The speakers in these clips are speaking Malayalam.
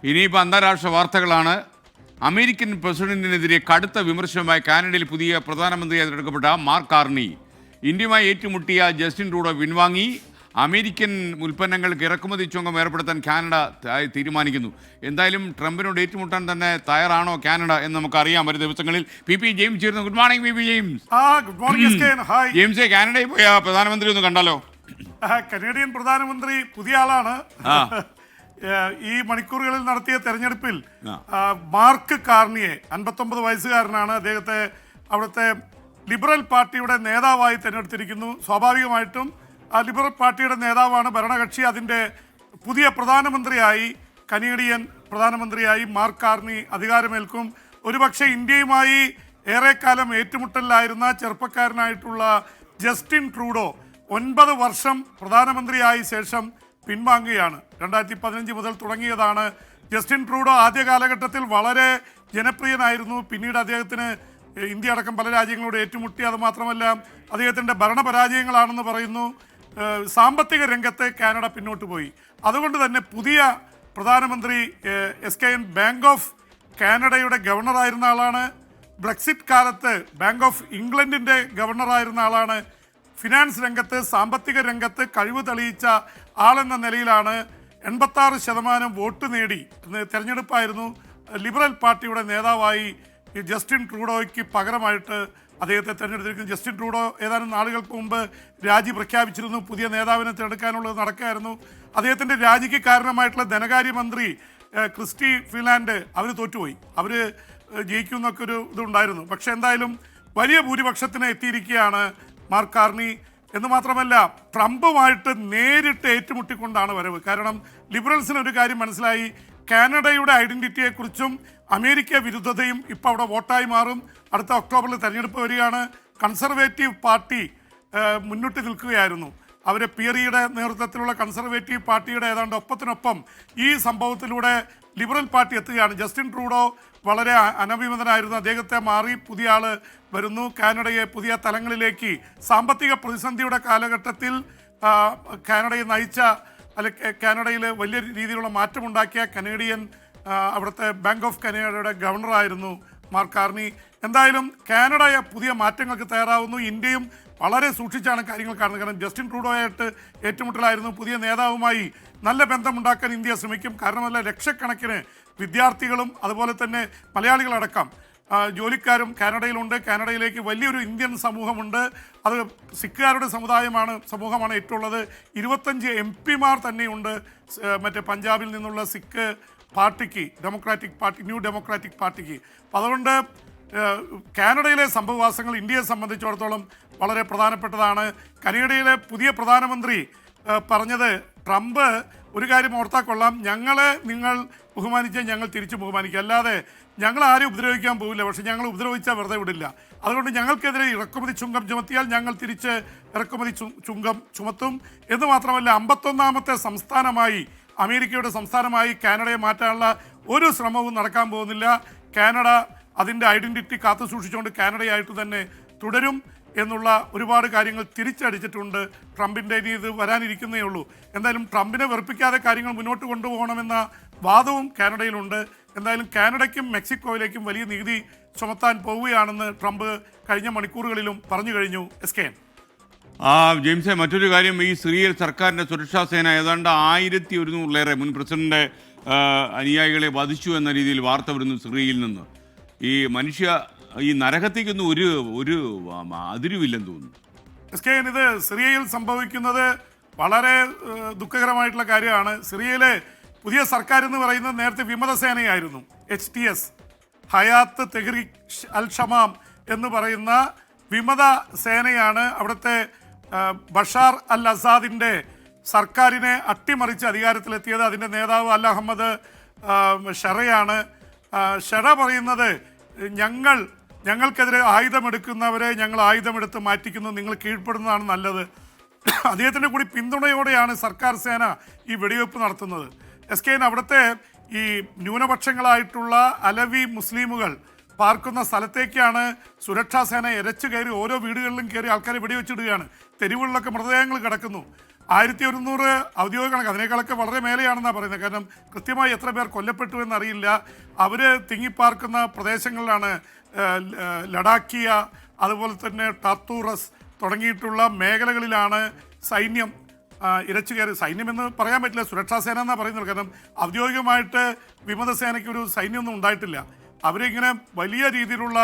ഇനിയിപ്പോൾ അന്താരാഷ്ട്ര വാർത്തകളാണ്. അമേരിക്കൻ പ്രസിഡന്റിനെതിരെ കടുത്ത വിമർശനമായി കാനഡയിൽ പുതിയ പ്രധാനമന്ത്രിയായി തിരഞ്ഞെടുക്കപ്പെട്ട മാർക്ക് കാർണി ഇന്ത്യയുമായി ഏറ്റുമുട്ടിയ ജസ്റ്റിൻ ട്രൂഡോ പിൻവാങ്ങി. അമേരിക്കൻ ഉൽപ്പന്നങ്ങൾക്ക് ഇറക്കുമതി ചുങ്കം ഏർപ്പെടുത്താൻ കാനഡ തീരുമാനിക്കുന്നു. എന്തായാലും ട്രംപിനോട് ഏറ്റുമുട്ടാൻ തന്നെ തയ്യാറാണോ കാനഡ എന്ന് നമുക്കറിയാം. വരും ദിവസങ്ങളിൽ പി ജെയിംസ് ചേരുന്നു. Good morning P James. ജെയിംസെ, കാനഡയിൽ പോയ പ്രധാനമന്ത്രി ഒന്ന് കണ്ടാലോ? കനേഡിയൻ പ്രധാനമന്ത്രി പുതിയ ആളാണ്. ഈ മണിക്കൂറുകളിൽ നടത്തിയ തെരഞ്ഞെടുപ്പിൽ മാർക്ക് കാർണിയെ, 59 വയസ്സുകാരനാണ്, അദ്ദേഹത്തെ അവിടുത്തെ ലിബറൽ പാർട്ടിയുടെ നേതാവായി തിരഞ്ഞെടുത്തിരിക്കുന്നു. സ്വാഭാവികമായിട്ടും ആ ലിബറൽ പാർട്ടിയുടെ നേതാവാണ് ഭരണകക്ഷി. അതിൻ്റെ പുതിയ പ്രധാനമന്ത്രിയായി, കനേഡിയൻ പ്രധാനമന്ത്രിയായി മാർക്ക് കാർണി അധികാരമേൽക്കും. ഒരുപക്ഷെ ഇന്ത്യയുമായി ഏറെക്കാലം ഏറ്റുമുട്ടലിലായിരുന്ന ചെറുപ്പക്കാരനായിട്ടുള്ള ജസ്റ്റിൻ ട്രൂഡോ 9 വർഷം പ്രധാനമന്ത്രിയായ ശേഷം പിൻവാങ്ങുകയാണ്. 2015 മുതൽ തുടങ്ങിയതാണ്. ജസ്റ്റിൻ ട്രൂഡോ ആദ്യ കാലഘട്ടത്തിൽ വളരെ ജനപ്രിയനായിരുന്നു. പിന്നീട് അദ്ദേഹത്തിന് ഇന്ത്യ അടക്കം പല രാജ്യങ്ങളോട് ഏറ്റുമുട്ടി. അതുമാത്രമല്ല, അദ്ദേഹത്തിൻ്റെ ഭരണപരാജയങ്ങളാണെന്ന് പറയുന്നു. സാമ്പത്തിക രംഗത്ത് കാനഡ പിന്നോട്ട് പോയി. അതുകൊണ്ട് തന്നെ പുതിയ പ്രധാനമന്ത്രി SKN ബാങ്ക് ഓഫ് കാനഡയുടെ ഗവർണറായിരുന്ന ആളാണ്. ബ്രെക്സിറ്റ് കാലത്ത് ബാങ്ക് ഓഫ് ഇംഗ്ലണ്ടിൻ്റെ ഗവർണറായിരുന്ന ആളാണ്. ഫിനാൻസ് രംഗത്ത്, സാമ്പത്തിക രംഗത്ത് കഴിവ് തെളിയിച്ച ആളെന്ന നിലയിലാണ് 86% വോട്ട് നേടി തെരഞ്ഞെടുപ്പായിരുന്നു. ലിബറൽ പാർട്ടിയുടെ നേതാവായി ജസ്റ്റിൻ ട്രൂഡോയ്ക്ക് പകരമായിട്ട് അദ്ദേഹത്തെ തിരഞ്ഞെടുത്തിരിക്കുന്നു. ജസ്റ്റിൻ ട്രൂഡോ ഏതാനും നാളുകൾക്ക് മുമ്പ് രാജി പ്രഖ്യാപിച്ചിരുന്നു. പുതിയ നേതാവിനെ തിരഞ്ഞെടുക്കാനുള്ളത് നടക്കുകയായിരുന്നു. അദ്ദേഹത്തിൻ്റെ രാജിക്ക് കാരണമായിട്ടുള്ള ധനകാര്യമന്ത്രി ക്രിസ്റ്റി ഫിൻലാൻഡ് അവർ തോറ്റുപോയി. അവർ ജയിക്കുമെന്നൊക്കെ ഒരു ഇതുണ്ടായിരുന്നു. പക്ഷേ എന്തായാലും വലിയ ഭൂരിപക്ഷത്തിന് എത്തിയിരിക്കുകയാണ് മാർക്ക് കാർണി. എന്ന് മാത്രമല്ല, ട്രംപുമായിട്ട് നേരിട്ട് ഏറ്റുമുട്ടിക്കൊണ്ടാണ് വരവ്. കാരണം ലിബറൽസിന് ഒരു കാര്യം മനസ്സിലായി, കാനഡയുടെ ഐഡൻറ്റിറ്റിയെക്കുറിച്ചും അമേരിക്ക വിരുദ്ധതയും ഇപ്പോൾ അവിടെ വോട്ടായി മാറും. അടുത്ത ഒക്ടോബറിൽ തെരഞ്ഞെടുപ്പ് വരികയാണ്. കൺസർവേറ്റീവ് പാർട്ടി മുന്നിട്ട് നിൽക്കുകയായിരുന്നു. അവർ പിയറിയുടെ നേതൃത്വത്തിലുള്ള കൺസർവേറ്റീവ് പാർട്ടിയുടെ ഏതാണ്ട് ഒപ്പത്തിനൊപ്പം ഈ സംഭവത്തിലൂടെ ലിബറൽ പാർട്ടി എത്തുകയാണ്. ജസ്റ്റിൻ ട്രൂഡോ വളരെ അനഭിമതനായിരുന്നു. അദ്ദേഹത്തെ മാറി പുതിയ ആൾ വരുന്നു. കാനഡയെ പുതിയ തലങ്ങളിലേക്ക്, സാമ്പത്തിക പ്രതിസന്ധിയുടെ കാലഘട്ടത്തിൽ കാനഡയെ നയിച്ച, കാനഡയിൽ വലിയ രീതിയിലുള്ള മാറ്റമുണ്ടാക്കിയ കനേഡിയൻ അവിടുത്തെ ബാങ്ക് ഓഫ് കാനഡയുടെ ഗവർണറായിരുന്നു മാർക്ക് കാർണി. എന്തായാലും കാനഡ പുതിയ മാറ്റങ്ങൾക്ക് തയ്യാറാവുന്നു. ഇന്ത്യയും വളരെ സൂക്ഷിച്ചാണ് കാര്യങ്ങൾ കാണുന്നത്. കാരണം ജസ്റ്റിൻ ട്രൂഡോയായിട്ട് ഏറ്റുമുട്ടലായിരുന്നു. പുതിയ നേതാവുമായി നല്ല ബന്ധമുണ്ടാക്കാൻ ഇന്ത്യ ശ്രമിക്കും. കാരണമല്ല, ലക്ഷക്കണക്കിന് വിദ്യാർത്ഥികളും അതുപോലെ തന്നെ മലയാളികളടക്കം ജോലിക്കാരും കാനഡയിലുണ്ട്. കാനഡയിലേക്ക് വലിയൊരു ഇന്ത്യൻ സമൂഹമുണ്ട്. അത് സിഖുകാരുടെ സമൂഹമാണ് ഏറ്റവുള്ളത്. 25 MP തന്നെയുണ്ട് മറ്റേ പഞ്ചാബിൽ നിന്നുള്ള സിഖ് പാർട്ടിക്ക്, ന്യൂ ഡെമോക്രാറ്റിക് പാർട്ടിക്ക്. അപ്പം അതുകൊണ്ട് കാനഡയിലെ സംഭവവാസങ്ങൾ ഇന്ത്യയെ സംബന്ധിച്ചിടത്തോളം വളരെ പ്രധാനപ്പെട്ടതാണ്. കാനഡയിലെ പുതിയ പ്രധാനമന്ത്രി പറഞ്ഞത്, ട്രംപ് ഒരു കാര്യം ഓർത്താൽ കൊള്ളാം, ഞങ്ങളെ നിങ്ങൾ ബഹുമാനിച്ചാൽ ഞങ്ങൾ തിരിച്ചു ബഹുമാനിക്കുക, അല്ലാതെ ഞങ്ങൾ ആരും ഉപദ്രവിക്കാൻ പോവില്ല. പക്ഷേ ഞങ്ങൾ ഉപദ്രവിച്ചാൽ വെറുതെ വിടില്ല. അതുകൊണ്ട് ഞങ്ങൾക്കെതിരെ ഇറക്കുമതി ചുങ്കം ചുമത്തിയാൽ ഞങ്ങൾ തിരിച്ച് ഇറക്കുമതി ചുങ്കം ചുമത്തും. എന്ന് മാത്രമല്ല, 51ാമത്തെ സംസ്ഥാനമായി, അമേരിക്കയുടെ സംസ്ഥാനമായി കാനഡയെ മാറ്റാനുള്ള ഒരു ശ്രമവും നടക്കാൻ പോകുന്നില്ല. കാനഡ അതിൻ്റെ ഐഡൻറ്റിറ്റി കാത്തു സൂക്ഷിച്ചുകൊണ്ട് കാനഡയായിട്ട് തന്നെ തുടരും എന്നുള്ള ഒരുപാട് കാര്യങ്ങൾ തിരിച്ചടിച്ചിട്ടുണ്ട് ട്രംപിൻ്റെ. ഇനി ഇത് വരാനിരിക്കുന്നേ ഉള്ളൂ. എന്തായാലും ട്രംപിനെ വെറുപ്പിക്കാതെ കാര്യങ്ങൾ മുന്നോട്ട് കൊണ്ടുപോകണമെന്ന വാദവും കാനഡയിലുണ്ട്. എന്തായാലും കാനഡയ്ക്കും മെക്സിക്കോയിലേക്കും വലിയ നികുതി ചുമത്താൻ പോവുകയാണെന്ന് ട്രംപ് കഴിഞ്ഞ മണിക്കൂറുകളിലും പറഞ്ഞു കഴിഞ്ഞു. SKN ജെയിംസെ, മറ്റൊരു കാര്യം, ഈ സിറിയയിൽ സർക്കാരിൻ്റെ സുരക്ഷാ സേന ഏതാണ്ട് 1100-ലേറെ മുൻ പ്രസിഡന്റ് അനുയായികളെ വധിച്ചു എന്ന രീതിയിൽ വാർത്ത വരുന്നു സിറിയയിൽ നിന്ന്. ഈ നരകത്തേക്കൊന്നും ഒരു അതിരുവില്ലെന്ന് തോന്നുന്നു. SKN, ഇത് സിറിയയിൽ സംഭവിക്കുന്നത് വളരെ ദുഃഖകരമായിട്ടുള്ള കാര്യമാണ്. സിറിയയിലെ പുതിയ സർക്കാർ എന്ന് പറയുന്നത് നേരത്തെ വിമതസേനയായിരുന്നു. HTS, ഹയാത്ത് തെഹ്രീക് അൽ ഷമാം എന്ന് പറയുന്ന വിമത സേനയാണ് അവിടുത്തെ ബഷാർ അൽ അസാദിൻ്റെ സർക്കാരിനെ അട്ടിമറിച്ച് അധികാരത്തിലെത്തിയത്. അതിൻ്റെ നേതാവ് അൽ അഹമ്മദ് ഷെറയാണ്. ഷെറ പറയുന്നത്, ഞങ്ങൾക്കെതിരെ ആയുധമെടുക്കുന്നവരെ ഞങ്ങൾ ആയുധമെടുത്ത് മാറ്റിക്കുന്നു, നിങ്ങൾ കീഴ്പ്പെടുന്നതാണ് നല്ലത്. അദ്ദേഹത്തിൻ്റെ കൂടി പിന്തുണയോടെയാണ് സർക്കാർ സേന ഈ വെടിവെപ്പ് നടത്തുന്നത്. SKN, അവിടുത്തെ ഈ ന്യൂനപക്ഷങ്ങളായിട്ടുള്ള അലവി മുസ്ലിമുകൾ പാർക്കുന്ന സ്ഥലത്തേക്കാണ് സുരക്ഷാ സേന ഇരച്ചു കയറി ഓരോ വീടുകളിലും കയറി ആൾക്കാരെ വെടിവെച്ചിടുകയാണ്. തെരുവുകളിലൊക്കെ മൃതദേഹങ്ങൾ കിടക്കുന്നു. 1100 ഔദ്യോഗിക കണക്ക്, അതിനേക്കാളൊക്കെ വളരെ മേലെയാണെന്നാണ് പറയുന്നത്. കാരണം കൃത്യമായി എത്ര പേർ കൊല്ലപ്പെട്ടു എന്നറിയില്ല. അവർ തിങ്ങിപ്പാർക്കുന്ന പ്രദേശങ്ങളിലാണ് ലഡാക്കിയ, അതുപോലെ തന്നെ ടാത്തൂറസ് തുടങ്ങിയിട്ടുള്ള മേഖലകളിലാണ് സൈന്യം ഇരച്ചു കയറി. സൈന്യം എന്ന് പറയാൻ പറ്റില്ല, സുരക്ഷാ സേന എന്നാണ് പറയുന്നത്. കാരണം ഔദ്യോഗികമായിട്ട് വിമതസേനയ്ക്ക് ഒരു സൈന്യമൊന്നും ഉണ്ടായിട്ടില്ല. അവരിങ്ങനെ വലിയ രീതിയിലുള്ള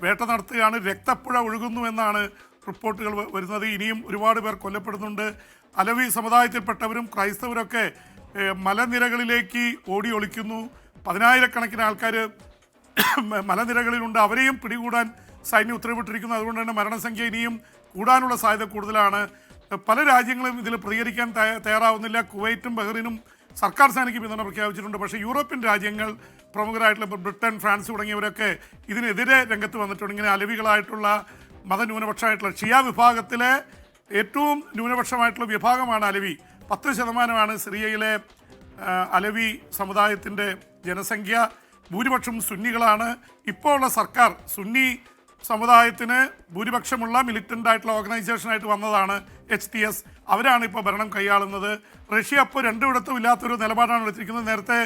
വേട്ട നടത്തുകയാണ്. രക്തപ്പുഴ ഒഴുകുന്നു എന്നാണ് റിപ്പോർട്ടുകൾ വരുന്നത്. ഇനിയും ഒരുപാട് പേർ കൊല്ലപ്പെടുന്നുണ്ട്. അലവി സമുദായത്തിൽപ്പെട്ടവരും ക്രൈസ്തവരൊക്കെ മലനിരകളിലേക്ക് ഓടി ഒളിക്കുന്നു. 10,000-കണക്കിന് ആൾക്കാർ മലനിരകളിലുണ്ട്. അവരെയും പിടികൂടാൻ സൈന്യം ഉത്തരവിട്ടിരിക്കുന്നു. അതുകൊണ്ട് തന്നെ മരണസംഖ്യ ഇനിയും കൂടാനുള്ള സാധ്യത കൂടുതലാണ്. പല രാജ്യങ്ങളും ഇതിൽ പ്രതികരിക്കാൻ തയ്യാറാവുന്നില്ല. കുവൈറ്റും ബഹ്റിനും സർക്കാർ സേനയ്ക്ക് പിന്തുണ പ്രഖ്യാപിച്ചിട്ടുണ്ട്. പക്ഷേ യൂറോപ്യൻ രാജ്യങ്ങൾ പ്രമുഖരായിട്ടുള്ള ബ്രിട്ടൻ, ഫ്രാൻസ് തുടങ്ങിയവരൊക്കെ ഇതിനെതിരെ രംഗത്ത് വന്നിട്ടുണ്ട്. ഇങ്ങനെ അലവികളായിട്ടുള്ള മതന്യൂനപക്ഷമായിട്ടുള്ള ഷിയ വിഭാഗത്തിലെ ഏറ്റവും ന്യൂനപക്ഷമായിട്ടുള്ള വിഭാഗമാണ് അലവി. 10% സിറിയയിലെ അലവി സമുദായത്തിൻ്റെ ജനസംഖ്യ. ഭൂരിപക്ഷം സുന്നികളാണ്. ഇപ്പോൾ ഉള്ള സർക്കാർ സുന്നി സമുദായത്തിന് ഭൂരിപക്ഷമുള്ള മിലിറ്റൻ്റ് ആയിട്ടുള്ള ഓർഗനൈസേഷനായിട്ട് വന്നതാണ് HTS. അവരാണ് ഇപ്പോൾ ഭരണം കൈയാളുന്നത്. റഷ്യ അപ്പോൾ രണ്ടിടത്തും ഇല്ലാത്തൊരു നിലപാടാണ് എടുത്തിരിക്കുന്നത്. നേരത്തെ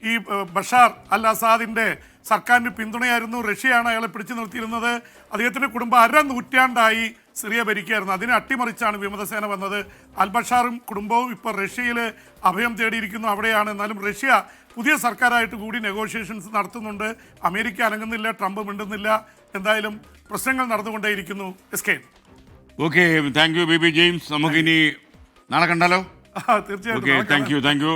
ഈ ബഷാർ അൽ അസാദിൻ്റെ സർക്കാരിന് പിന്തുണയായിരുന്നു. റഷ്യയാണ് അയാളെ പിടിച്ചു നിർത്തിയിരുന്നത്. അദ്ദേഹത്തിൻ്റെ കുടുംബം 1/2 നൂറ്റാണ്ടായി സിറിയ ഭരിക്കുകയായിരുന്നു. അതിനെ അട്ടിമറിച്ചാണ് വിമതസേന വന്നത്. അൽ ബഷാറും കുടുംബവും ഇപ്പോൾ റഷ്യയിൽ അഭയം തേടിയിരിക്കുന്നു. അവിടെയാണ്. എന്നാലും റഷ്യ പുതിയ സർക്കാരായിട്ട് കൂടി നെഗോഷിയേഷൻസ് നടത്തുന്നുണ്ട്. അമേരിക്ക അനങ്ങുന്നില്ല, ട്രംപ് മിണ്ടുന്നില്ല. എന്തായാലും പ്രശ്നങ്ങൾ നടന്നുകൊണ്ടേയിരിക്കുന്നു. എസ്കേ. Okay, thank you Baby James. നമുക്കിനി നാളെ കണ്ടാലോ? തീർച്ചയായിട്ടും. Thank U.